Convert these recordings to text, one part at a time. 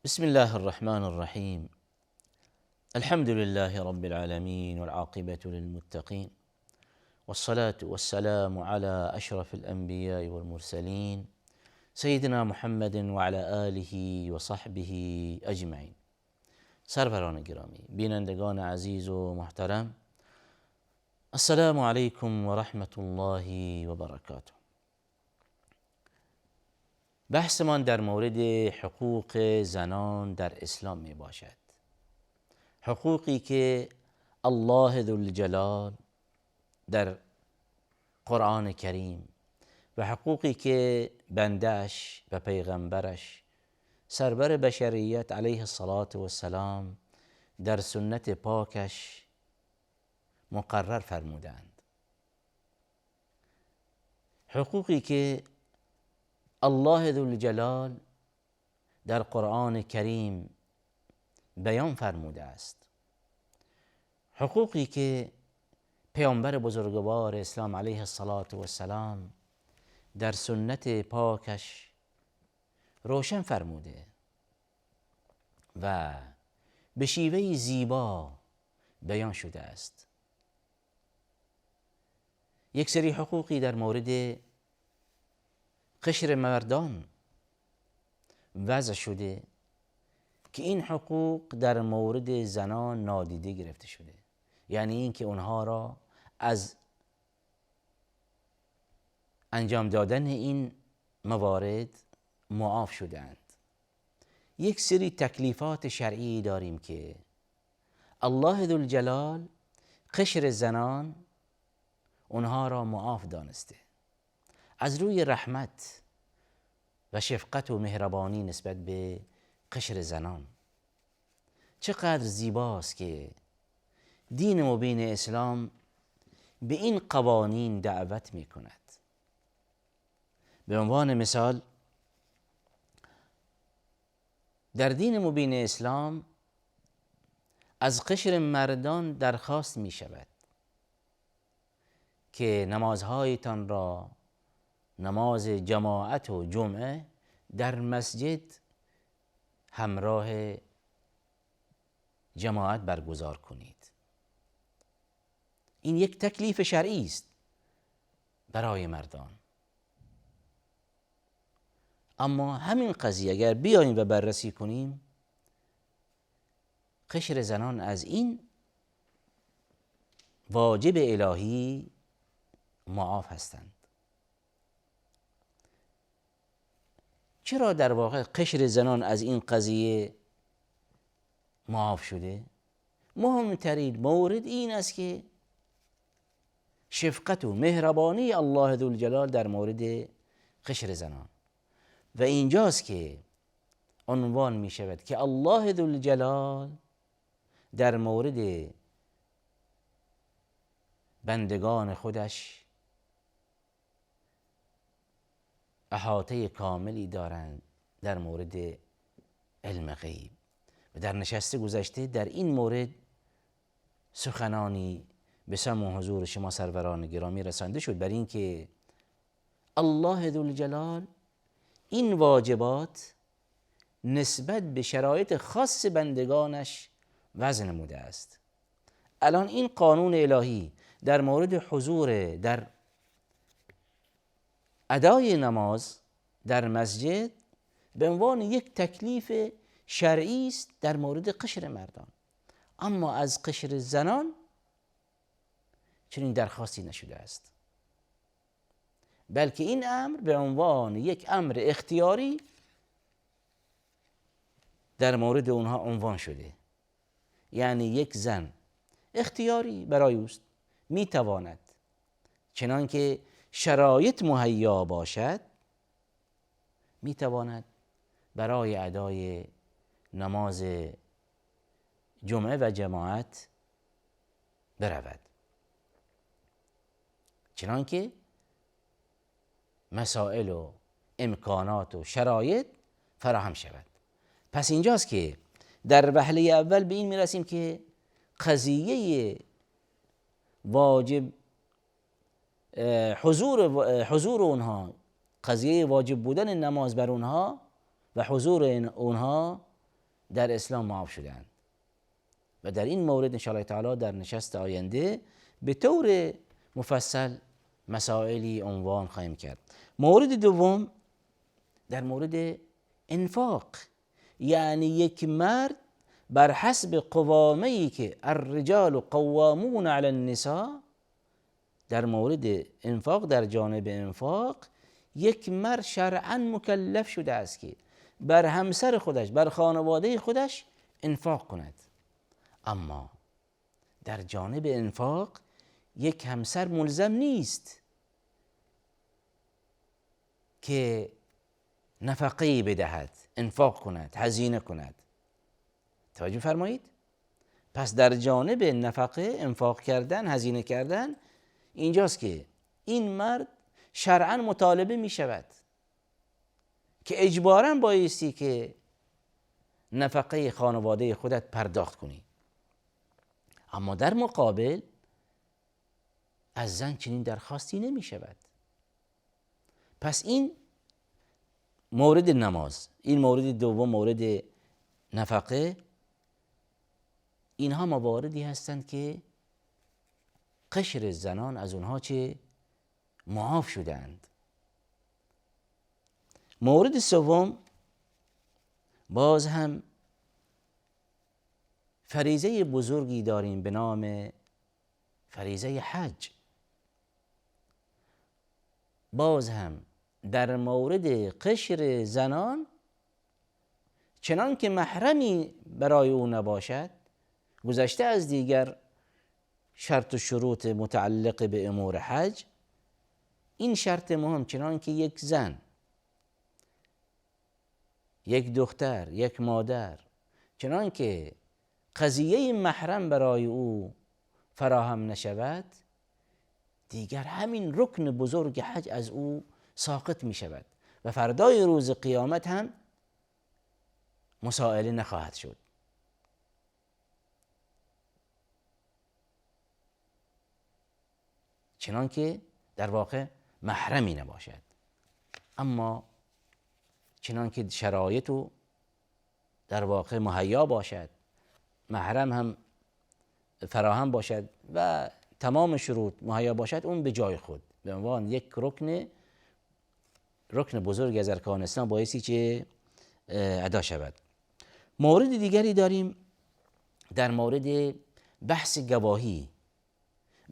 بسم الله الرحمن الرحيم. الحمد لله رب العالمين والعاقبة للمتقين، والصلاة والسلام على أشرف الأنبياء والمرسلين سيدنا محمد وعلى آله وصحبه أجمعين. سروران گرامی، بینندگان عزیز و محترم، السلام علیکم و رحمت الله و برکاته. بحثمان در مورد حقوق زنان در اسلام می باشد. حقوقی که الله ذوالجلال در قرآن کریم و حقوقی که بنده‌اش و پیغمبرش سرور بشریت علیه الصلاة والسلام در سنت پاکش مقرر فرمودند. حقوقی که الله ذوالجلال در قرآن کریم بیان فرموده است، حقوقی که پیامبر بزرگوار اسلام علیه الصلاة والسلام در سنت پاکش روشن فرموده و به شیوه زیبا بیان شده است. یک سری حقوقی در مورد قشر مردان وضع شده که این حقوق در مورد زنان نادیده گرفته شده، یعنی اینکه اونها را از انجام دادن این موارد معاف شدند. یک سری تکلیفات شرعی داریم که الله ذوالجلال قشر زنان اونها را معاف دانسته، از روی رحمت و شفقت و مهربانی نسبت به قشر زنان. چقدر زیباست که دین مبین اسلام به این قوانین دعوت می کند. به عنوان مثال در دین مبین اسلام از قشر مردان درخواست می شود که نمازهایتان را، نماز جماعت و جمعه، در مسجد همراه جماعت برگزار کنید. این یک تکلیف شرعی است برای مردان. اما همین قضیه اگر بیاییم و بررسی کنیم، قشر زنان از این واجب الهی معاف هستند. چرا در واقع قشر زنان از این قضیه معاف شده؟ مهمترین مورد این است که شفقت و مهربانی الله ذوالجلال در مورد قشر زنان، و اینجاست که عنوان می شود که الله ذوالجلال در مورد بندگان خودش احاطه کاملی دارند در مورد علم غیب. و در نشست گذشته در این مورد سخنانی به سمع حضور شما سروران گرامی رسانده شد، بر این که الله ذوالجلال این واجبات نسبت به شرایط خاص بندگانش وضع نموده است. الان این قانون الهی در مورد حضور در ادای نماز در مسجد به عنوان یک تکلیف شرعی است در مورد قشر مردان، اما از قشر زنان چنین درخواستی نشده است، بلکه این امر به عنوان یک امر اختیاری در مورد اونها عنوان شده. یعنی یک زن اختیاری برای اوست، میتواند چنانکه شرایط مهیا باشد میتواند برای ادای نماز جمعه و جماعت برود، چنانکه مسائل و امکانات و شرایط فراهم شود. پس اینجاست که در وهله اول به این میرسیم که قضیه واجب حضور اونها، قضیه واجب بودن نماز بر اونها و حضور اونها در اسلام معاف شدند و در این مورد ان شاء الله تعالی در نشست آینده به طور مفصل مسائلی عنوان خواهیم کرد. مورد دوم در مورد انفاق، یعنی یک مرد بر حسب قوامه‌ای که الرجال قوامون علی النساء، در مورد انفاق، در جانب انفاق یک مرد شرعاً مکلف شده است که بر همسر خودش، بر خانواده خودش انفاق کند. اما در جانب انفاق یک همسر ملزم نیست که نفقه‌ای بدهد، انفاق کند، هزینه کند. توجه فرمایید؟ پس در جانب نفقه، انفاق کردن، هزینه کردن، اینجاست که این مرد شرعاً مطالبه می شود که اجباراً بایستی که نفقه خانواده خودت پرداخت کنی. اما در مقابل از زن چنین درخواستی نمی شود. پس این مورد نماز، این مورد دوم، مورد نفقه، اینها مواردی هستند که قشر زنان از اونها چه معاف شدند. مورد سوم باز هم فریضه بزرگی داریم به نام فریضه حج. باز هم در مورد قشر زنان چنان که محرمی برای او نباشد، گذشته از دیگر شرط و شروط متعلق به امور حج، این شرط مهم چنان که یک زن، یک دختر، یک مادر، چنان که قضیه محرم برای او فراهم نشود، دیگر همین رکن بزرگ حج از او ساقط می شود و فردای روز قیامت هم مسائله نخواهد شد. چنان که در واقع محرمی نباشد. اما چنان که شرایط در واقع مهیا باشد، محرم هم فراهم باشد و تمام شروط مهیا باشد، اون به جای خود به عنوان یک رکن بزرگ از ارکان اسلام بایستی که ادا شود. مورد دیگری داریم در مورد بحث گواهی.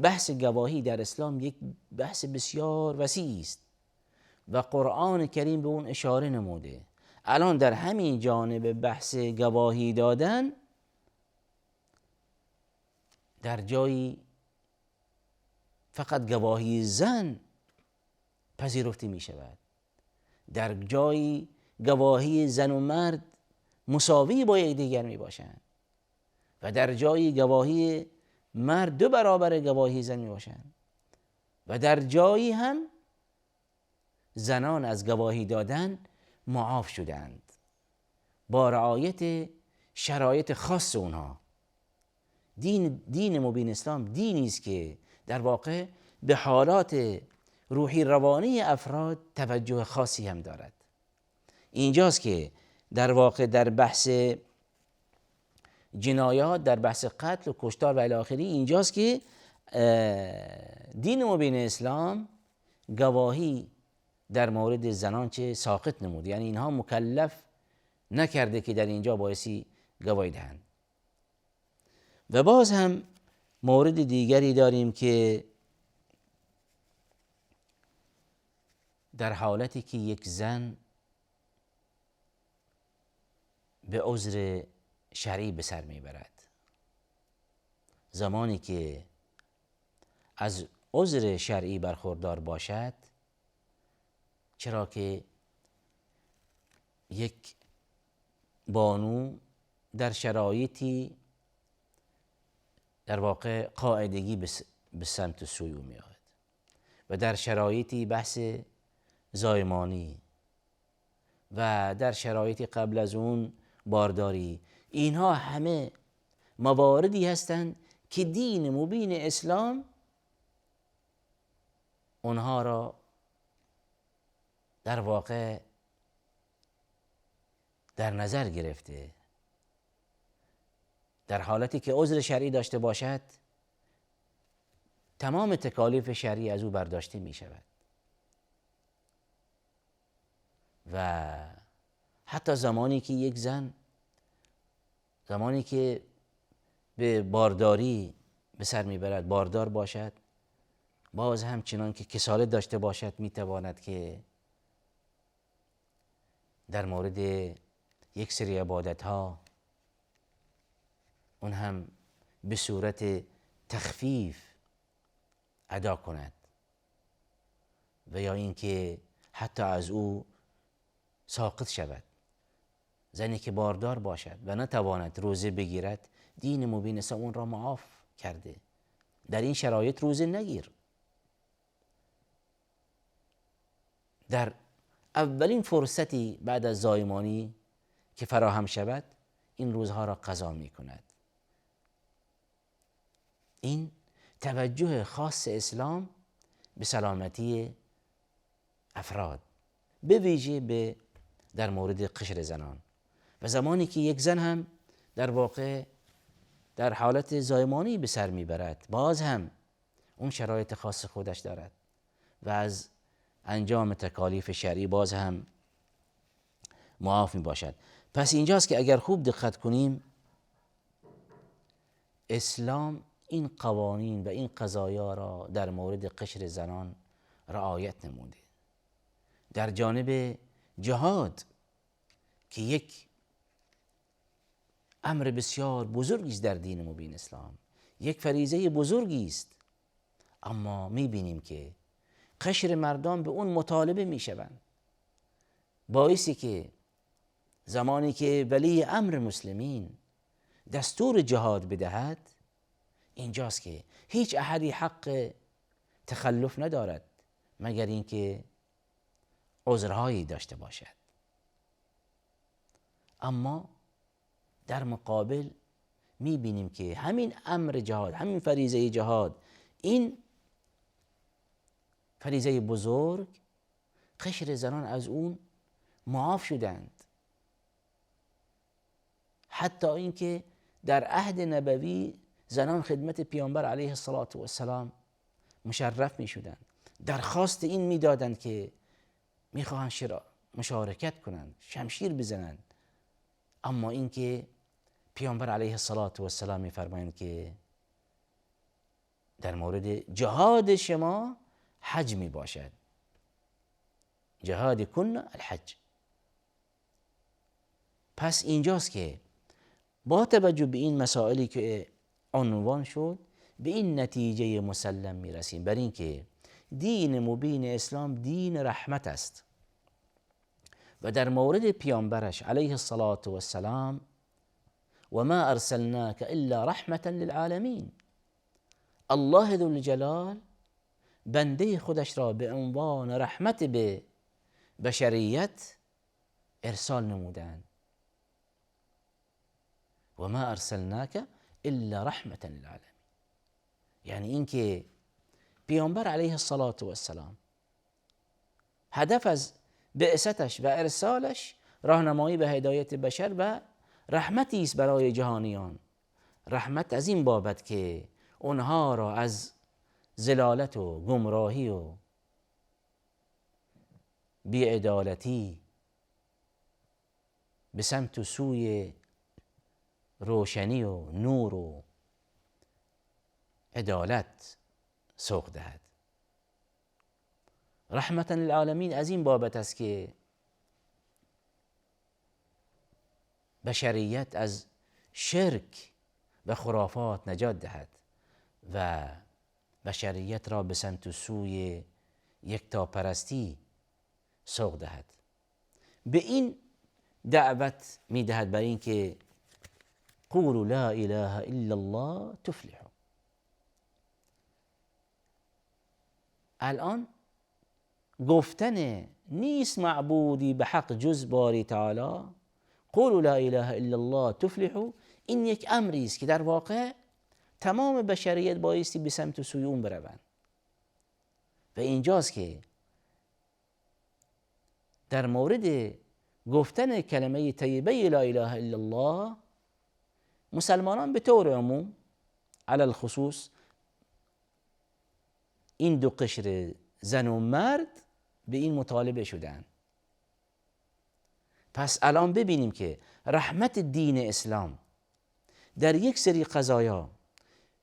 بحث گواهی در اسلام یک بحث بسیار وسیع است و قرآن کریم به اون اشاره نموده. الان در همین جانب بحث گواهی دادن، در جایی فقط گواهی زن پذیرفته می شود، در جایی گواهی زن و مرد مساوی با یکدیگر می باشند و در جایی گواهی مرد 2 برابر گواهی زن می باشند و در جایی هم زنان از گواهی دادن معاف شدند با رعایت شرایط خاص اونها. دین مبین اسلام دینی است که در واقع به حالات روحی روانی افراد توجه خاصی هم دارد. اینجاست که در واقع در بحث جنایات، در بحث قتل و کشتار و الی آخره، اینجاست که دین مبین اسلام گواهی در مورد زنان چه ساقط نمود، یعنی اینها مکلف نکرده که در اینجا بایستی گواهی دهند. و باز هم مورد دیگری داریم که در حالتی که یک زن به عذر شرعی به سر میبرد، زمانی که از عذر شرعی برخوردار باشد، چرا که یک بانو در شرایطی در واقع قاعدگی به سمت سوی او میاد و در شرایطی بحث زایمانی و در شرایطی قبل از اون بارداری، اینها همه مواردی هستند که دین مبین اسلام اونها را در واقع در نظر گرفته در حالتی که عذر شرعی داشته باشد تمام تکالیف شرعی از او برداشته می شود و حتی زمانی که یک زن زمانی که به بارداری به سر میبرد، باردار باشد، باز هم چنان که کسالت داشته باشد میتواند که در مورد یک سری عبادت ها اون هم به صورت تخفیف ادا کند و یا اینکه حتی از او ساقط شود. زنی که باردار باشد و نتواند روزه بگیرد، دین مبین اسلام اون را معاف کرده. در این شرایط روزه نگیر. در اولین فرصتی بعد از زایمانی که فراهم شود این روزها را قضا می کند. این توجه خاص اسلام به سلامتی افراد، به ویژه در مورد قشر زنان. و زمانی که یک زن هم در واقع در حالت زایمانی به سر میبرد، باز هم اون شرایط خاص خودش دارد و از انجام تکالیف شرعی باز هم معاف می باشد. پس اینجاست که اگر خوب دقت کنیم، اسلام این قوانین و این قضایا را در مورد قشر زنان رعایت نموده. در جانب جهاد که یک امر بسیار بزرگی است در دین مبین اسلام، یک فریضه بزرگی است، اما میبینیم که قشر مردان به اون مطالبه میشوند، باعثی که زمانی که ولی امر مسلمین دستور جهاد بدهد، اینجاست که هیچ احدی حق تخلف ندارد مگر اینکه عذرهایی داشته باشد. اما در مقابل میبینیم که همین امر جهاد، همین فریضه جهاد، این فریضه بزرگ، قشر زنان از اون معاف شدند. حتی اینکه در عهد نبوی زنان خدمت پیامبر علیه السلام مشرف می شدند، درخواست این می دادند که می خواهند مشارکت کنند، شمشیر بزنند، اما اینکه پیامبر علیه السلام می فرمایند که در مورد جهاد شما حج می باشد، جهاد کن الحج. پس اینجاست که با توجه به این مسائلی که عنوان شد به این نتیجه مسلم می رسیم، بر این که دین مبین اسلام دین رحمت است و در مورد پیامبرش علیه السلام و ما ارسلناک الا رحمة للعالمین، الله ذوالجلال بنده خودش را به عنوان رحمت به بشریت ارسال نمودند. و ما ارسلناک الا رحمة للعالمین، یعنی اینکه پیامبر علیه السلام هدف از بعثتش و ارسالش راهنمایی و هدایت بشر و رحمتی است برای جهانیان. رحمت از این بابت که اونها را از ضلالت و گمراهی و بی‌عدالتی به سمت و سوی روشنی و نور و عدالت سوق دهد. رحمة للعالمین از این بابت است که بشریت از شرک و خرافات نجات دهد و بشریت را به سمت و سوی یکتاپرستی سوق دهد. به این دعوت می دهد برای اینکه قولوا لا اله الا الله تفلحوا. الان گفتن نیست معبودی به حق جز باری تعالی، قولوا لا اله الا الله تفلحوا، این یک امری است که در واقع تمام بشریت بایستی به سمت و سوی اون بروند. و اینجاست که در مورد گفتن کلمه طیبه لا اله الا الله مسلمانان به طور عموم علی الخصوص این دو قشر زن و مرد به این مطالبه شدن. پس الان ببینیم که رحمت دین اسلام در یک سری قضایا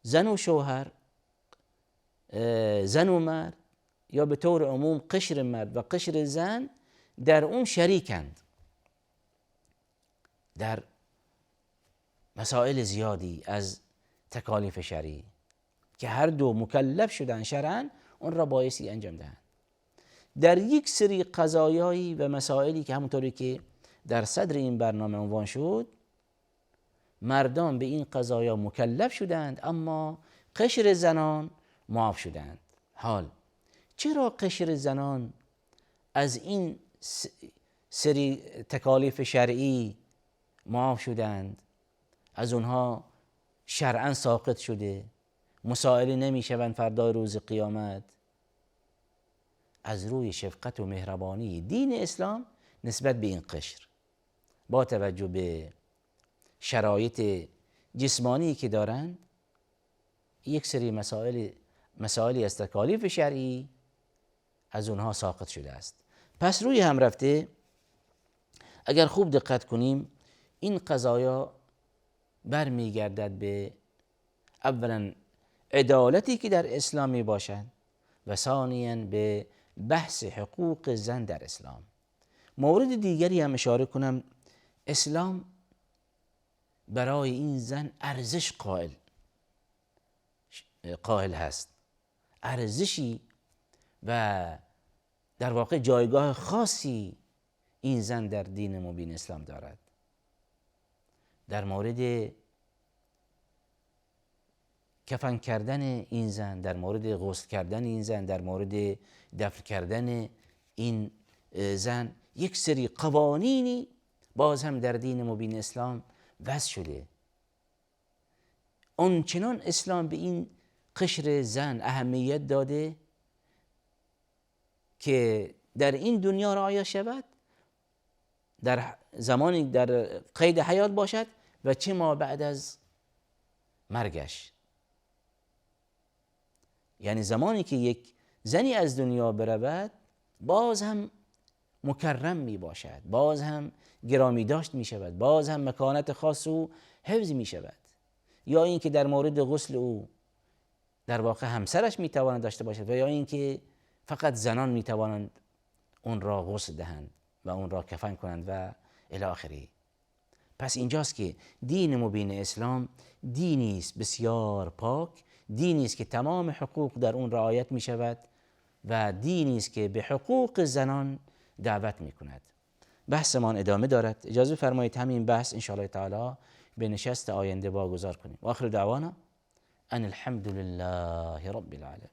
زن و شوهر، زن و مرد، یا به طور عموم قشر مرد و قشر زن در اون شریکند در مسائل زیادی از تکالیف شرعی که هر دو مکلف شدن شرعاً اون را بایستی انجام دهند. در یک سری قضایایی و مسائلی که همونطوری که در صدر این برنامه عنوان شد، مردان به این قضایا مکلف شدند اما قشر زنان معاف شدند. حال چرا قشر زنان از این سری تکالیف شرعی معاف شدند؟ از اونها شرعاً ساقط شده، مسائل نمی شوند فردای روز قیامت. از روی شفقت و مهربانی دین اسلام نسبت به این قشر، با توجه به شرایط جسمانی که دارند، یک سری مسائلی از تکالیف شرعی از اونها ساقط شده است. پس روی هم رفته اگر خوب دقت کنیم این قضایا برمیگردد به اولا عدالتی که در اسلام می باشد و ثانیاً به بحث حقوق زن در اسلام. مورد دیگری هم اشاره کنم، اسلام برای این زن ارزش قائل هست، ارزشی و در واقع جایگاه خاصی این زن در دین مبین اسلام دارد. در مورد کفن کردن این زن، در مورد غسل کردن این زن، در مورد دفن کردن این زن یک سری قوانینی باز هم در دین مبین اسلام وضع شده. آنچنان اسلام به این قشر زن اهمیت داده که در این دنیا رعایت شود، در زمانی در قید حیات باشد و چه ما بعد از مرگش. یعنی زمانی که یک زنی از دنیا برود باز هم مکرم می باشد، باز هم گرامی داشت می شود، باز هم مکانت خاص او حفظ می شود. یا اینکه در مورد غسل او در واقع همسرش می تواند داشته باشد و یا اینکه فقط زنان می توانند اون را غسل دهند و اون را کفن کنند و الی آخره. پس اینجاست که دین مبین اسلام دینی است بسیار پاک، دینی است که تمام حقوق در اون رعایت می شود و دینی است که به حقوق زنان دعوت می کند. بحثمان ادامه دارد. اجازه فرمایید همین بحث ان شاء الله تعالی به نشست آینده واگذار کنیم. و آخر دعوانا ان الحمد لله رب العالمین.